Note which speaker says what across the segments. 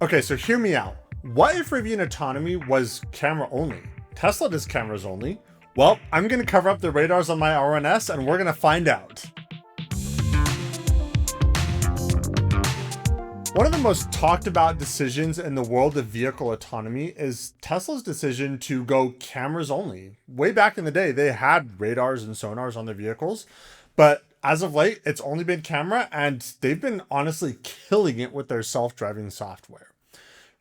Speaker 1: Okay, so hear me out. What if Rivian autonomy was camera only? Tesla does cameras only. Well, I'm going to cover up the radars on my RNS and we're going to find out. One of the most talked about decisions in the world of vehicle autonomy is Tesla's decision to go cameras only. Way back in the day, they had radars and sonars on their vehicles, but as of late, it's only been camera and they've been honestly killing it with their self-driving software.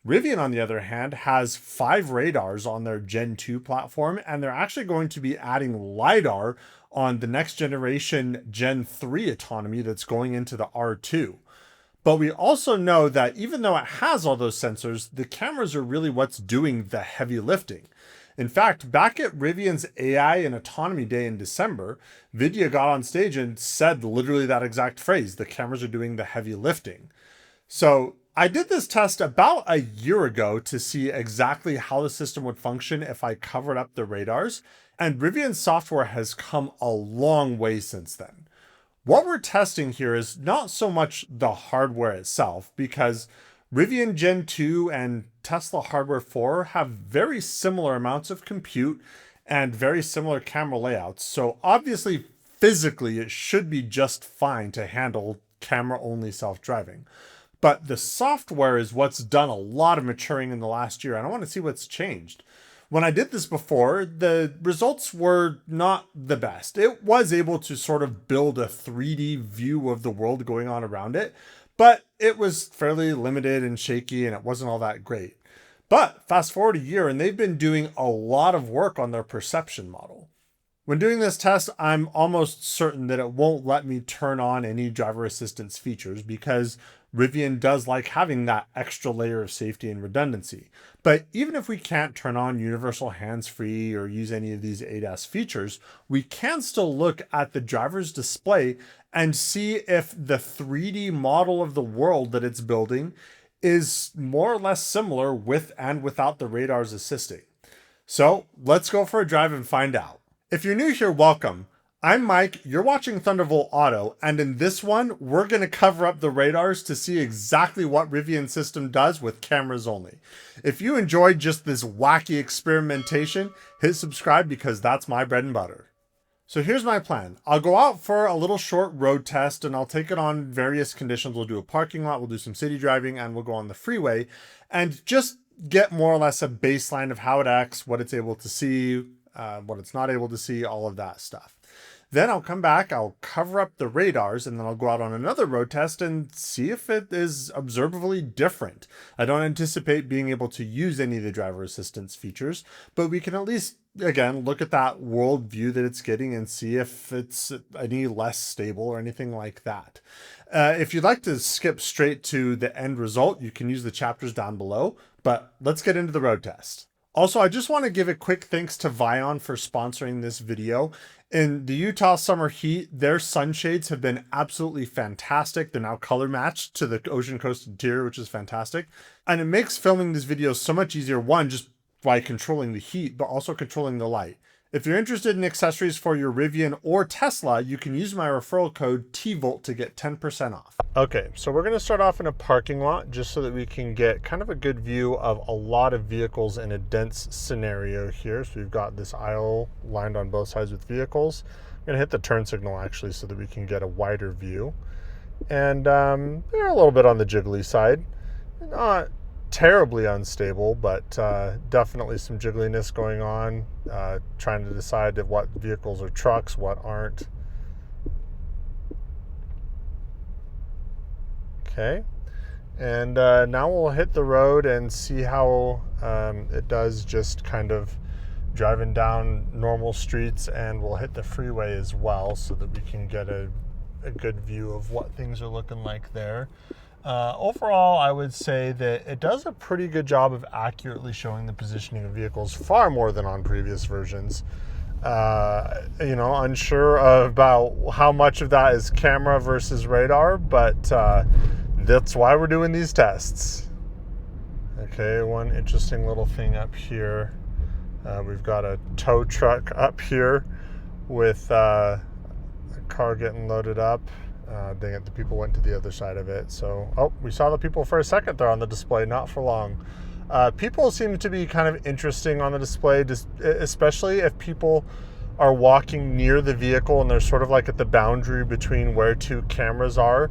Speaker 1: Rivian, on the other hand, has 5 radars on their Gen 2 platform, and they're actually going to be adding LiDAR on the next generation Gen 3 autonomy that's going into the R2. But we also know that even though it has all those sensors, the cameras are really what's doing the heavy lifting. In fact, back at Rivian's AI and Autonomy Day in December, Vidya got on stage and said literally that exact phrase, the cameras are doing the heavy lifting. So I did this test about a year ago to see exactly how the system would function if I covered up the radars, and Rivian's software has come a long way since then. What we're testing here is not so much the hardware itself, because Rivian Gen 2 and Tesla Hardware 4 have very similar amounts of compute and very similar camera layouts. So obviously, physically, it should be just fine to handle camera-only self-driving. But the software is what's done a lot of maturing in the last year, and I want to see what's changed. When I did this before, the results were not the best. It was able to sort of build a 3D view of the world going on around it, but it was fairly limited and shaky and it wasn't all that great. But fast forward a year and they've been doing a lot of work on their perception model. When doing this test, I'm almost certain that it won't let me turn on any driver assistance features because Rivian does like having that extra layer of safety and redundancy. But even if we can't turn on universal hands-free or use any of these ADAS features, we can still look at the driver's display and see if the 3D model of the world that it's building is more or less similar with and without the radars assisting. So let's go for a drive and find out. If you're new here, welcome. I'm Mike, you're watching Thunderbolt Auto, and in this one, we're going to cover up the radars to see exactly what Rivian's system does with cameras only. If you enjoyed just this wacky experimentation, hit subscribe because that's my bread and butter. So here's my plan. I'll go out for a little short road test and I'll take it on various conditions. We'll do a parking lot, we'll do some city driving, and we'll go on the freeway and just get more or less a baseline of how it acts, what it's able to see, what it's not able to see, all of that stuff. Then I'll come back, I'll cover up the radars, and then I'll go out on another road test and see if it is observably different. I don't anticipate being able to use any of the driver assistance features, but we can at least, again, look at that world view that it's getting and see if it's any less stable or anything like that. If you'd like to skip straight to the end result, you can use the chapters down below, but let's get into the road test. Also, I just want to give a quick thanks to Vion for sponsoring this video. In the Utah summer heat, their sunshades have been absolutely fantastic. They're now color matched to the Ocean Coast interior, which is fantastic. And it makes filming these videos so much easier, one, just by controlling the heat, but also controlling the light. If you're interested in accessories for your Rivian or Tesla, you can use my referral code TVOLT to get 10% off. Okay, so we're going to start off in a parking lot just so that we can get kind of a good view of a lot of vehicles in a dense scenario here. So we've got this aisle lined on both sides with vehicles. I'm going to hit the turn signal actually so that we can get a wider view. And they're a little bit on the jiggly side. Not terribly unstable, but definitely some jiggliness going on, trying to decide what vehicles are trucks, what aren't. Okay, and now we'll hit the road and see how it does just kind of driving down normal streets, and we'll hit the freeway as well so that we can get a good view of what things are looking like there. Overall, I would say that it does a pretty good job of accurately showing the positioning of vehicles, far more than on previous versions. Unsure about how much of that is camera versus radar, but that's why we're doing these tests. Okay, one interesting little thing up here. We've got a tow truck up here with a car getting loaded up, Dang it, the people went to the other side of it. So, oh, we saw the people for a second there on the display, not for long. People seem to be kind of interesting on the display, just especially if people are walking near the vehicle and they're sort of like at the boundary between where two cameras are.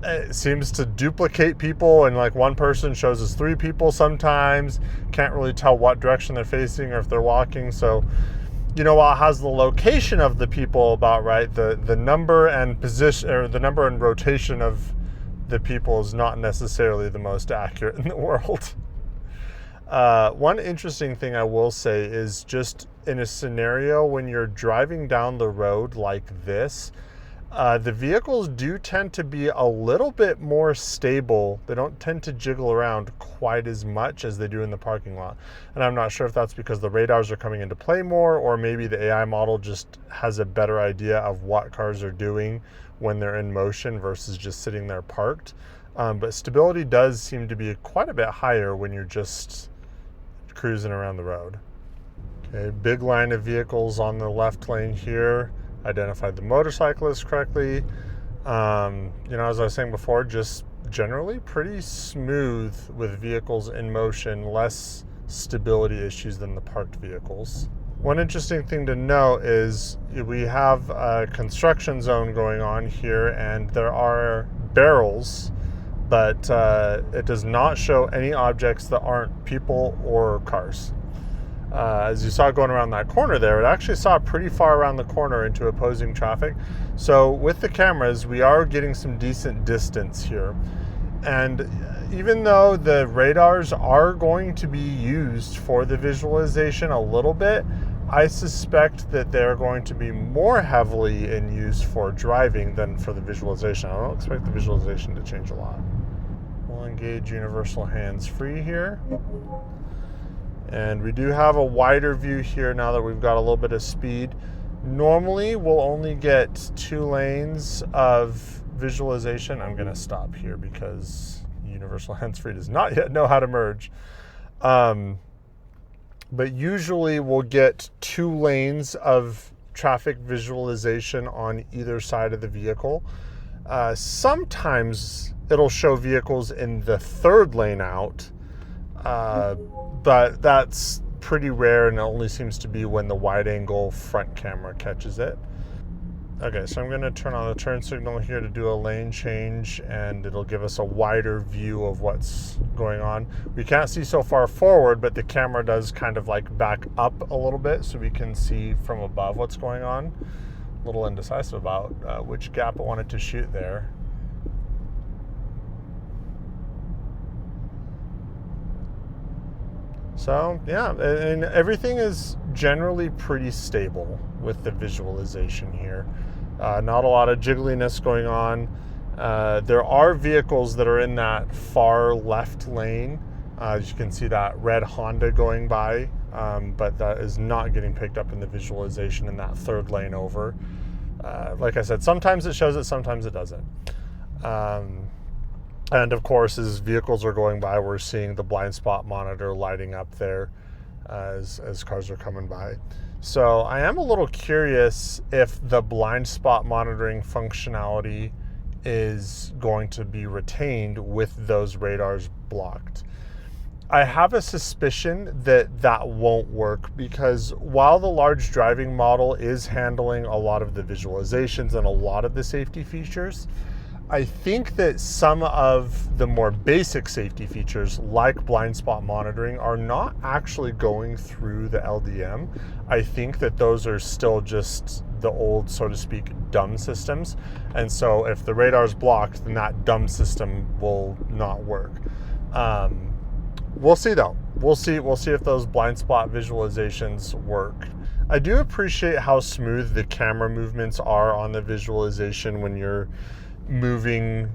Speaker 1: It seems to duplicate people, and like one person shows us three people sometimes. Can't really tell what direction they're facing or if they're walking. So, you know, while it has the location of the people about right, the number and position, or the number and rotation of the people, is not necessarily the most accurate in the world. One interesting thing I will say is just in a scenario when you're driving down the road like this, the vehicles do tend to be a little bit more stable. They don't tend to jiggle around quite as much as they do in the parking lot. And I'm not sure if that's because the radars are coming into play more, or maybe the AI model just has a better idea of what cars are doing when they're in motion versus just sitting there parked. But stability does seem to be quite a bit higher when you're just cruising around the road. Okay, big line of vehicles on the left lane here. Identified the motorcyclist correctly. You know, as I was saying before, just generally pretty smooth with vehicles in motion, less stability issues than the parked vehicles. One interesting thing to note is we have a construction zone going on here, and there are barrels, but it does not show any objects that aren't people or cars. As you saw going around that corner there, it actually saw pretty far around the corner into opposing traffic. So with the cameras, we are getting some decent distance here. And even though the radars are going to be used for the visualization a little bit, I suspect that they're going to be more heavily in use for driving than for the visualization. I don't expect the visualization to change a lot. We'll engage universal hands-free here. And we do have a wider view here now that we've got a little bit of speed. Normally, we'll only get 2 lanes of visualization. I'm gonna stop here because universal hands-free does not yet know how to merge. But usually we'll get 2 lanes of traffic visualization on either side of the vehicle. Sometimes it'll show vehicles in the 3rd lane out, but that's pretty rare, and it only seems to be when the wide angle front camera catches it. Okay, so I'm going to turn on the turn signal here to do a lane change, and it'll give us a wider view of what's going on. We can't see so far forward, but the camera does kind of like back up a little bit so we can see from above what's going on. A little indecisive about which gap I wanted to shoot there. So yeah, and everything is generally pretty stable with the visualization here. Not a lot of jiggliness going on. There are vehicles that are in that far left lane. As you can see that red Honda going by, but that is not getting picked up in the visualization in that 3rd lane over. Like I said, sometimes it shows it, sometimes it doesn't. And of course, as vehicles are going by, we're seeing the blind spot monitor lighting up there as cars are coming by. So I am a little curious if the blind spot monitoring functionality is going to be retained with those radars blocked. I have a suspicion that that won't work, because while the large driving model is handling a lot of the visualizations and a lot of the safety features, I think that some of the more basic safety features, like blind spot monitoring, are not actually going through the LDM. I think that those are still just the old, so to speak, dumb systems. And so if the radar's blocked, then that dumb system will not work. We'll see though. We'll see if those blind spot visualizations work. I do appreciate how smooth the camera movements are on the visualization when you're moving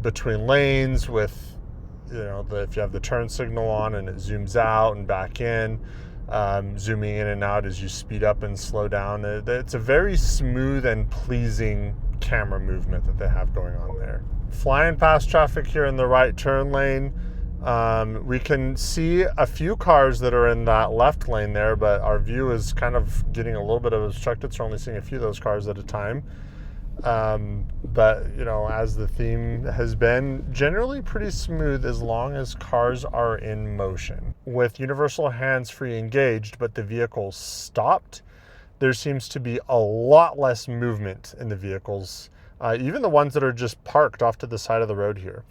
Speaker 1: between lanes with, you know, if you have the turn signal on and it zooms out and back in, zooming in and out as you speed up and slow down. It's a very smooth and pleasing camera movement that they have going on there. Flying past traffic here in the right turn lane. We can see a few cars that are in that left lane there, but our view is kind of getting a little bit obstructed, so we're only seeing a few of those cars at a time. But, you know, as the theme has been, generally pretty smooth as long as cars are in motion. With universal hands-free engaged, but the vehicle stopped, there seems to be a lot less movement in the vehicles, even the ones that are just parked off to the side of the road here.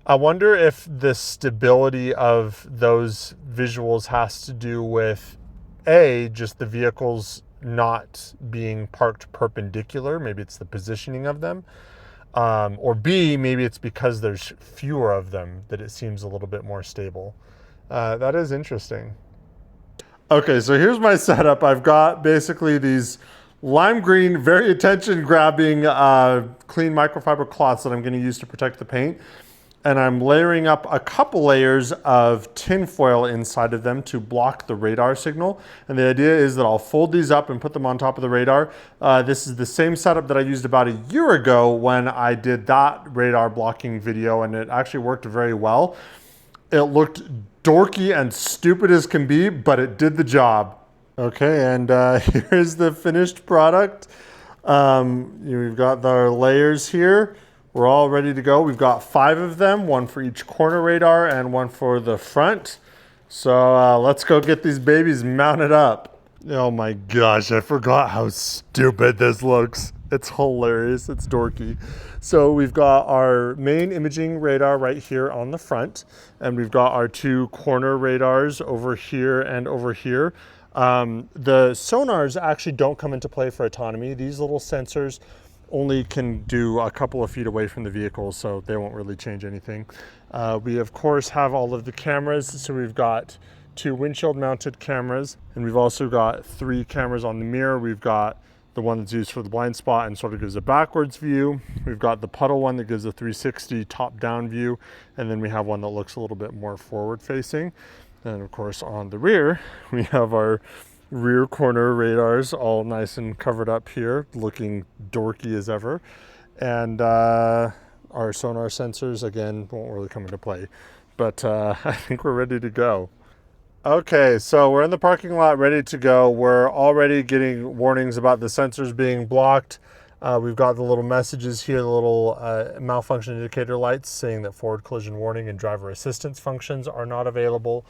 Speaker 1: I wonder if the stability of those visuals has to do with A, just the vehicles not being parked perpendicular. Maybe it's the positioning of them. Or B, maybe it's because there's fewer of them that it seems a little bit more stable. That is interesting. Okay, so here's my setup. I've got basically these lime green, very attention grabbing clean microfiber cloths that I'm going to use to protect the paint. And I'm layering up a couple layers of tin foil inside of them to block the radar signal. And the idea is that I'll fold these up and put them on top of the radar. This is the same setup that I used about a year ago when I did that radar blocking video, and it actually worked very well. It looked dorky and stupid as can be, but it did the job. Okay, and here's the finished product. We've got our layers here. We're all ready to go. We've got 5 of them, one for each corner radar and one for the front. So let's go get these babies mounted up. Oh my gosh, I forgot how stupid this looks. It's hilarious, it's dorky. So we've got our main imaging radar right here on the front, and we've got our 2 corner radars over here and over here. The sonars actually don't come into play for autonomy. These little sensors only can do a couple of feet away from the vehicle, so they won't really change anything. We of course have all of the cameras, so we've got 2 windshield mounted cameras, and we've also got 3 cameras on the mirror. We've got the one that's used for the blind spot and sort of gives a backwards view. We've got the puddle one that gives a 360 top down view, and then we have one that looks a little bit more forward facing. And of course on the rear, we have our rear corner radars all nice and covered up here, looking dorky as ever. And our sonar sensors, again, won't really come into play. But I think we're ready to go. Okay, so we're in the parking lot ready to go. We're already getting warnings about the sensors being blocked. We've got the little messages here, the little malfunction indicator lights saying that forward collision warning and driver assistance functions are not available.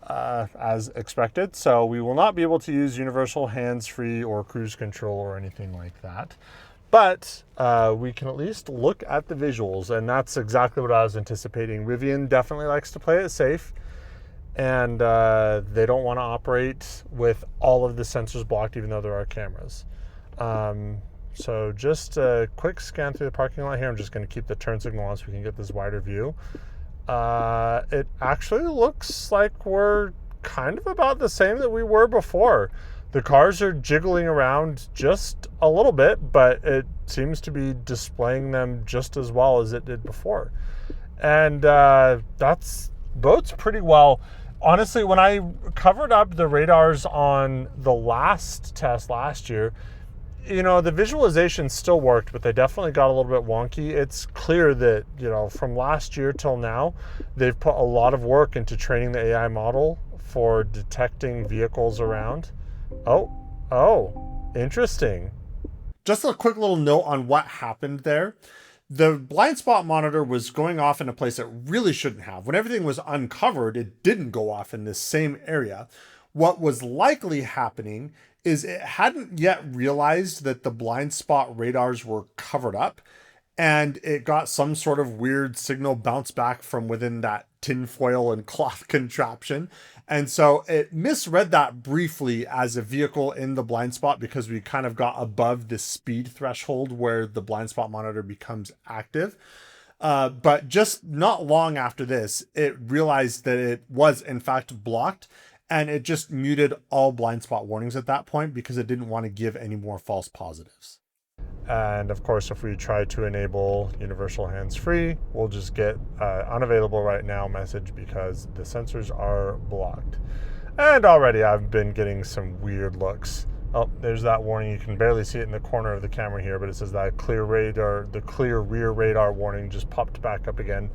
Speaker 1: As expected. So we will not be able to use universal hands-free or cruise control or anything like that. But we can at least look at the visuals, and that's exactly what I was anticipating. Rivian definitely likes to play it safe, and they don't want to operate with all of the sensors blocked, even though there are cameras. So just a quick scan through the parking lot here. I'm just going to keep the turn signal on so we can get this wider view. It actually looks like we're kind of about the same that we were before. The cars are jiggling around just a little bit, but it seems to be displaying them just as well as it did before. And that's bodes pretty well. Honestly, when I covered up the radars on the last test last year, you know, the visualization still worked, but they definitely got a little bit wonky. It's clear that, you know, from last year till now, they've put a lot of work into training the AI model for detecting vehicles around. Oh, interesting. Just a quick little note on what happened there. The blind spot monitor was going off in a place it really shouldn't have. When everything was uncovered, it didn't go off in this same area. What was likely happening is it hadn't yet realized that the blind spot radars were covered up, and it got some sort of weird signal bounce back from within that tinfoil and cloth contraption. And so it misread that briefly as a vehicle in the blind spot because we kind of got above the speed threshold where the blind spot monitor becomes active. But just not long after this, it realized that it was in fact blocked, and it just muted all blind spot warnings at that point because it didn't want to give any more false positives. And of course, if we try to enable universal hands-free, we'll just get unavailable right now message because the sensors are blocked. And already I've been getting some weird looks. Oh, there's that warning. You can barely see it in the corner of the camera here, but it says that clear radar, the clear rear radar warning just popped back up again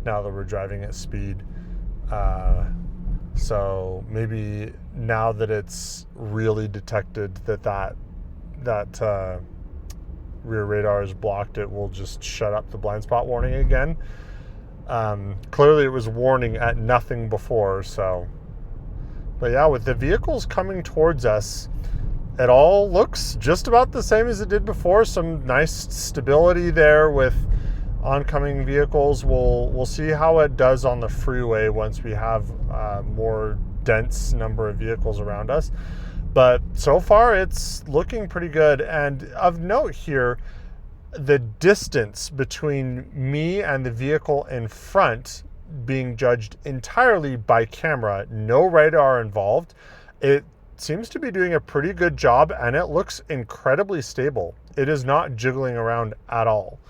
Speaker 1: now that we're driving at speed. So maybe now that it's really detected that rear radar is blocked, it will just shut up the blind spot warning again. Clearly it was warning at nothing before, so. But yeah, with the vehicles coming towards us, it all looks just about the same as it did before. Some nice stability there with oncoming vehicles. We'll see how it does on the freeway once we have more dense number of vehicles around us. But so far it's looking pretty good. And of note here, the distance between me and the vehicle in front being judged entirely by camera, no radar involved, it seems to be doing a pretty good job, and it looks incredibly stable. It is not jiggling around at all.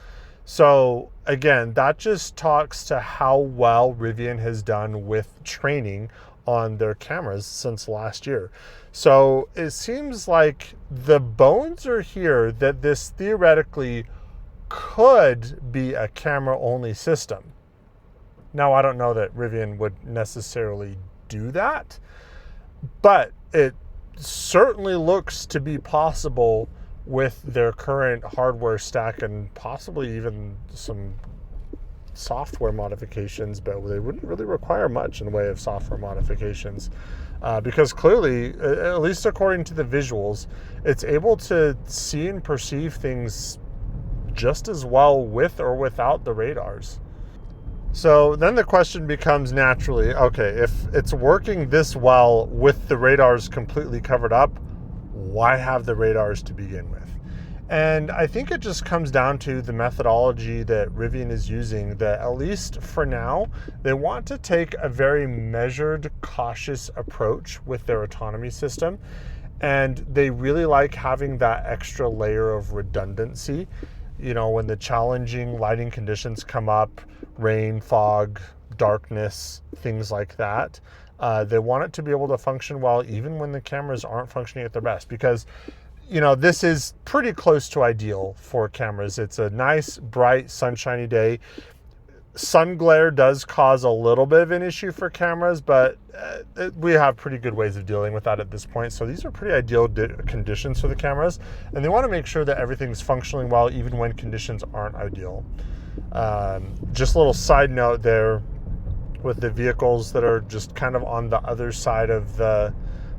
Speaker 1: So again, that just talks to how well Rivian has done with training on their cameras since last year. So it seems like the bones are here that this theoretically could be a camera only system. Now, I don't know that Rivian would necessarily do that, but it certainly looks to be possible with their current hardware stack and possibly even some software modifications, but they wouldn't really require much in the way of software modifications because clearly, at least according to the visuals, it's able to see and perceive things just as well with or without the radars. So then the question becomes naturally, okay, if it's working this well with the radars completely covered up, why have the radars to begin with? And I think it just comes down to the methodology that Rivian is using, that at least for now, they want to take a very measured, cautious approach with their autonomy system. And they really like having that extra layer of redundancy. You know, when the challenging lighting conditions come up, rain, fog, darkness, things like that, they want it to be able to function well even when the cameras aren't functioning at their best, because you know, this is pretty close to ideal for cameras. It's a nice, bright, sunshiny day. Sun glare does cause a little bit of an issue for cameras, but we have pretty good ways of dealing with that at this point. So these are pretty ideal conditions for the cameras, and they want to make sure that everything's functioning well even when conditions aren't ideal. Just a little side note there with the vehicles that are just kind of on the other side of the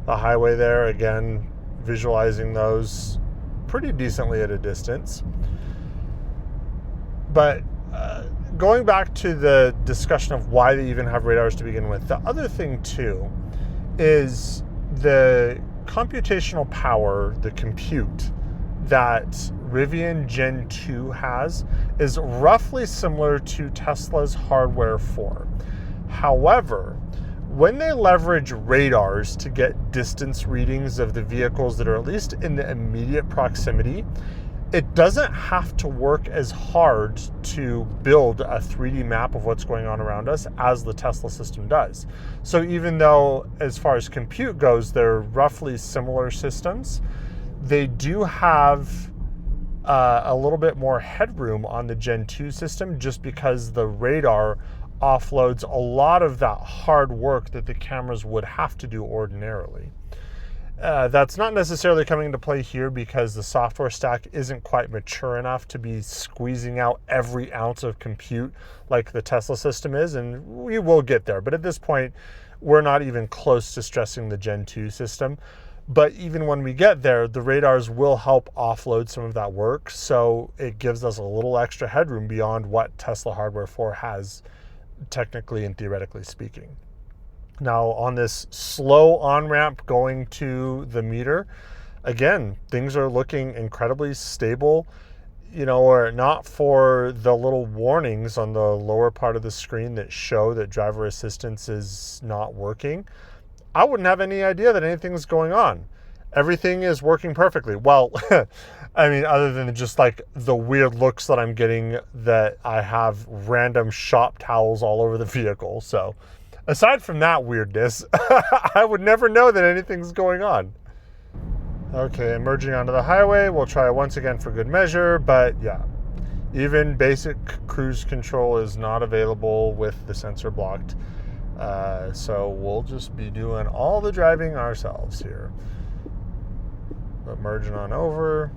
Speaker 1: highway there. Again, visualizing those pretty decently at a distance. But going back to the discussion of why they even have radars to begin with, the other thing too is the computational power, the compute that Rivian Gen 2 has is roughly similar to Tesla's hardware 4. However, when they leverage radars to get distance readings of the vehicles that are at least in the immediate proximity, it doesn't have to work as hard to build a 3D map of what's going on around us as the Tesla system does. So even though, as far as compute goes, they're roughly similar systems, they do have a little bit more headroom on the Gen 2 system just because the radar offloads a lot of that hard work that the cameras would have to do ordinarily. That's not necessarily coming into play here because the software stack isn't quite mature enough to be squeezing out every ounce of compute like the Tesla system is, and we will get there. But at this point, we're not even close to stressing the Gen 2 system. But even when we get there, the radars will help offload some of that work, so it gives us a little extra headroom beyond what Tesla Hardware 4 has, technically and theoretically speaking. Now, on this slow on-ramp going to the meter, again, things are looking incredibly stable. You know, or not for the little warnings on the lower part of the screen that show that driver assistance is not working, I wouldn't have any idea that anything's going on. Everything is working perfectly. Well, I mean, other than just like the weird looks that I'm getting that I have random shop towels all over the vehicle. So aside from that weirdness, I would never know that anything's going on. Okay, emerging onto the highway. We'll try once again for good measure, but yeah, even basic cruise control is not available with the sensor blocked. So we'll just be doing all the driving ourselves here. But merging on over,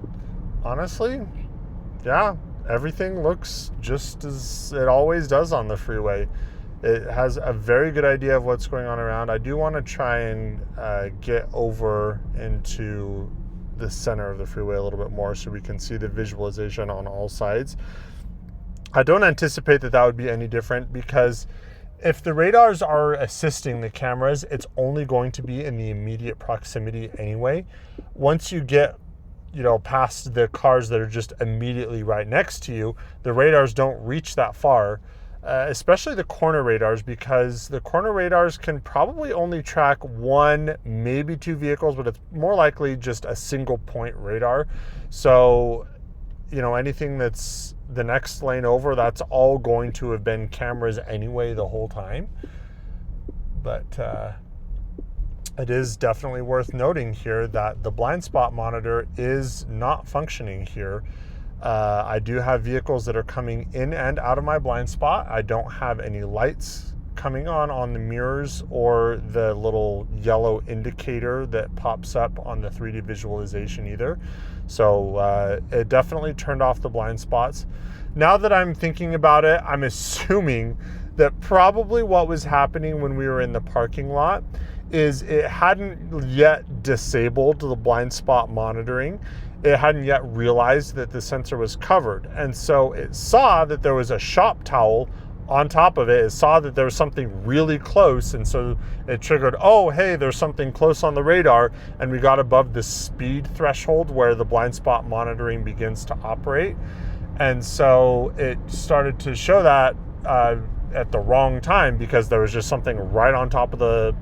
Speaker 1: honestly, yeah, everything looks just as it always does on the freeway. It has a very good idea of what's going on around. I do want to try and get over into the center of the freeway a little bit more so we can see the visualization on all sides. I don't anticipate that would be any different, because if the radars are assisting the cameras, it's only going to be in the immediate proximity anyway. Once you get past the cars that are just immediately right next to you, the radars don't reach that far, especially the corner radars, because the corner radars can probably only track one, maybe two vehicles, but it's more likely just a single point radar. So, anything that's the next lane over, that's all going to have been cameras anyway the whole time. But it is definitely worth noting here that the blind spot monitor is not functioning here. I do have vehicles that are coming in and out of my blind spot. I don't have any lights coming on the mirrors or the little yellow indicator that pops up on the 3D visualization either. So it definitely turned off the blind spots. Now that I'm thinking about it, I'm assuming that probably what was happening when we were in the parking lot is it hadn't yet disabled the blind spot monitoring. It hadn't yet realized that the sensor was covered. And so it saw that there was a shop towel on top of it. It saw that there was something really close. And so it triggered, oh, hey, there's something close on the radar. And we got above the speed threshold where the blind spot monitoring begins to operate. And so it started to show that at the wrong time, because there was just something right on top of the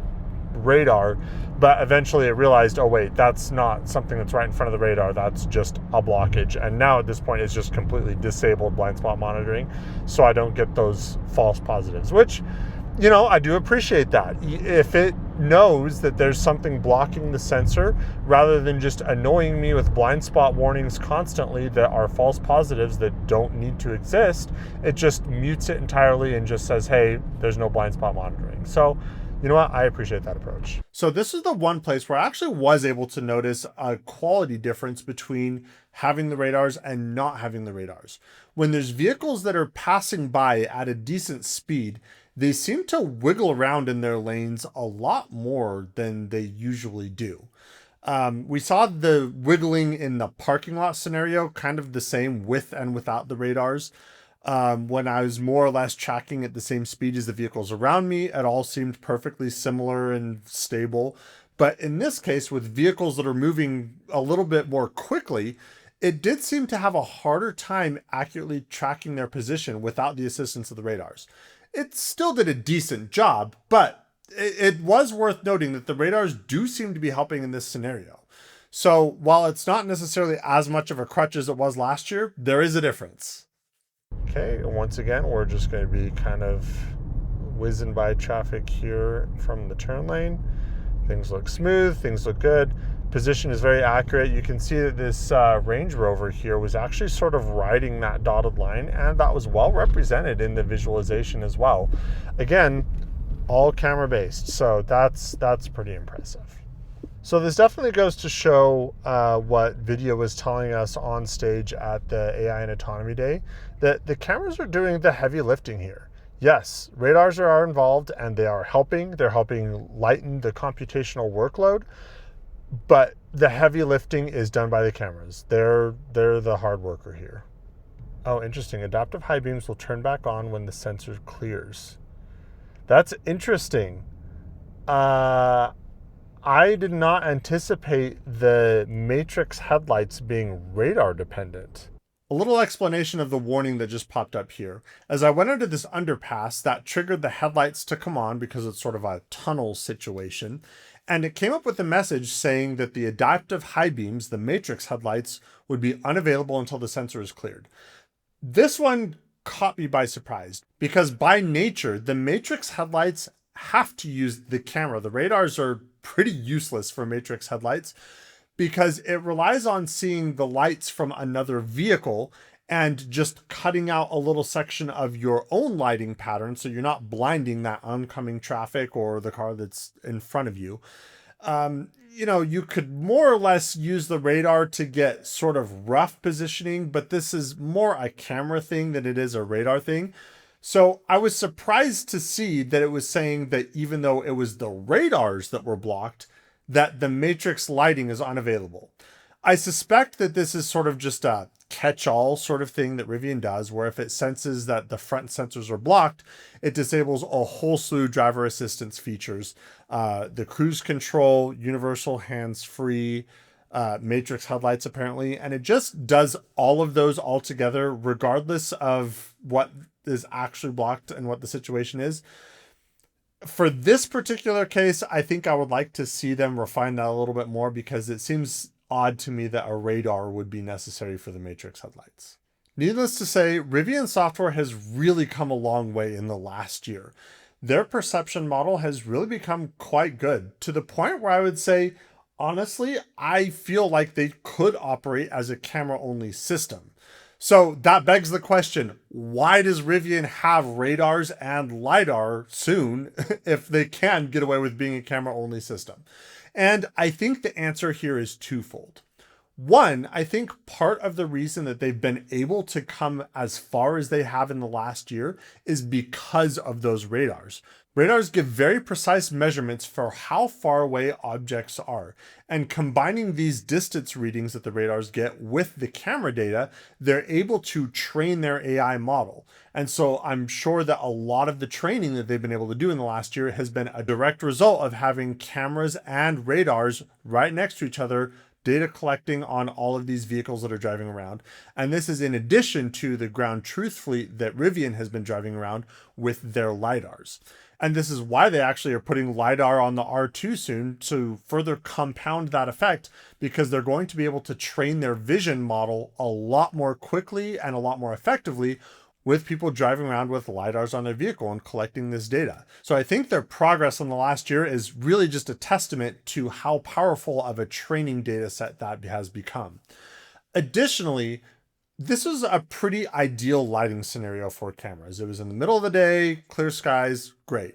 Speaker 1: radar. But eventually it realized, oh wait, that's not something that's right in front of the radar, that's just a blockage. And now at this point it's just completely disabled blind spot monitoring, so I don't get those false positives, which, I do appreciate that. If it knows that there's something blocking the sensor, rather than just annoying me with blind spot warnings constantly that are false positives that don't need to exist, it just mutes it entirely and just says, hey, there's no blind spot monitoring. So you know what? I appreciate that approach. So this is the one place where I actually was able to notice a quality difference between having the radars and not having the radars. When there's vehicles that are passing by at a decent speed, they seem to wiggle around in their lanes a lot more than they usually do. We saw the wiggling in the parking lot scenario, kind of the same with and without the radars. When I was more or less tracking at the same speed as the vehicles around me, it all seemed perfectly similar and stable. But in this case, with vehicles that are moving a little bit more quickly, it did seem to have a harder time accurately tracking their position without the assistance of the radars. It still did a decent job, but it was worth noting that the radars do seem to be helping in this scenario. So while it's not necessarily as much of a crutch as it was last year, there is a difference. Okay, once again, we're just going to be kind of whizzing by traffic here from the turn lane. Things look smooth, things look good. Position is very accurate. You can see that this Range Rover here was actually sort of riding that dotted line, and that was well represented in the visualization as well. Again, all camera based, so that's pretty impressive. So this definitely goes to show what video was telling us on stage at the AI and Autonomy Day, that the cameras are doing the heavy lifting here. Yes, radars are involved and they are helping. They're helping lighten the computational workload, but the heavy lifting is done by the cameras. They're the hard worker here. Oh, interesting. Adaptive high beams will turn back on when the sensor clears. That's interesting. I did not anticipate the matrix headlights being radar dependent. A little explanation of the warning that just popped up here. As I went under this underpass, that triggered the headlights to come on because it's sort of a tunnel situation. And it came up with a message saying that the adaptive high beams, the matrix headlights, would be unavailable until the sensor is cleared. This one caught me by surprise because by nature, the matrix headlights have to use the camera. The radars are pretty useless for matrix headlights because it relies on seeing the lights from another vehicle and just cutting out a little section of your own lighting pattern so you're not blinding that oncoming traffic or the car that's in front of you. you could more or less use the radar to get sort of rough positioning, but this is more a camera thing than it is a radar thing. So I was surprised to see that it was saying that even though it was the radars that were blocked, that the matrix lighting is unavailable. I suspect that this is sort of just a catch-all sort of thing that Rivian does, where if it senses that the front sensors are blocked, it disables a whole slew of driver assistance features. The cruise control, universal hands-free, matrix headlights apparently, and it just does all of those all together regardless of what is actually blocked and what the situation is. For this particular case, I think I would like to see them refine that a little bit more, because it seems odd to me that a radar would be necessary for the matrix headlights. Needless to say, Rivian software has really come a long way in the last year. Their perception model has really become quite good, to the point where I would say, honestly, I feel like they could operate as a camera-only system. So that begs the question, why does Rivian have radars and LiDAR soon if they can get away with being a camera-only system? And I think the answer here is twofold. One, I think part of the reason that they've been able to come as far as they have in the last year is because of those radars. Radars give very precise measurements for how far away objects are. And combining these distance readings that the radars get with the camera data, they're able to train their AI model. And so I'm sure that a lot of the training that they've been able to do in the last year has been a direct result of having cameras and radars right next to each other, data collecting on all of these vehicles that are driving around. And this is in addition to the ground truth fleet that Rivian has been driving around with their LiDARs. And this is why they actually are putting LiDAR on the R2 soon, to further compound that effect, because they're going to be able to train their vision model a lot more quickly and a lot more effectively with people driving around with LiDARs on their vehicle and collecting this data. So I think their progress in the last year is really just a testament to how powerful of a training data set that has become. Additionally, this was a pretty ideal lighting scenario for cameras. It was in the middle of the day, clear skies, great.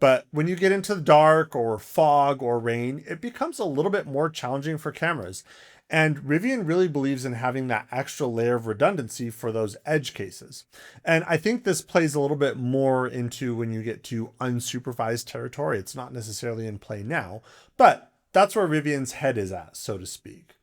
Speaker 1: But when you get into the dark or fog or rain, it becomes a little bit more challenging for cameras. And Rivian really believes in having that extra layer of redundancy for those edge cases. And I think this plays a little bit more into when you get to unsupervised territory. It's not necessarily in play now, but that's where Rivian's head is at, so to speak.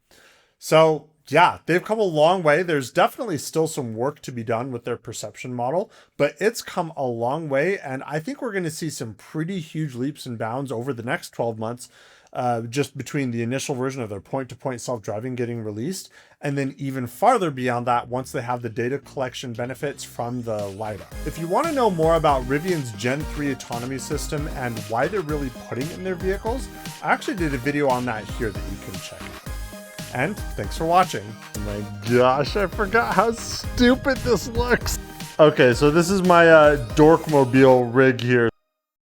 Speaker 1: So yeah, they've come a long way. There's definitely still some work to be done with their perception model, but it's come a long way. And I think we're going to see some pretty huge leaps and bounds over the next 12 months, just between the initial version of their point-to-point self-driving getting released, and then even farther beyond that once they have the data collection benefits from the LiDAR. If you want to know more about Rivian's Gen 3 autonomy system and why they're really putting it in their vehicles, I actually did a video on that here that you can check out. And thanks for watching. Oh my gosh, I forgot how stupid this looks. Okay, so this is my Dorkmobile rig here.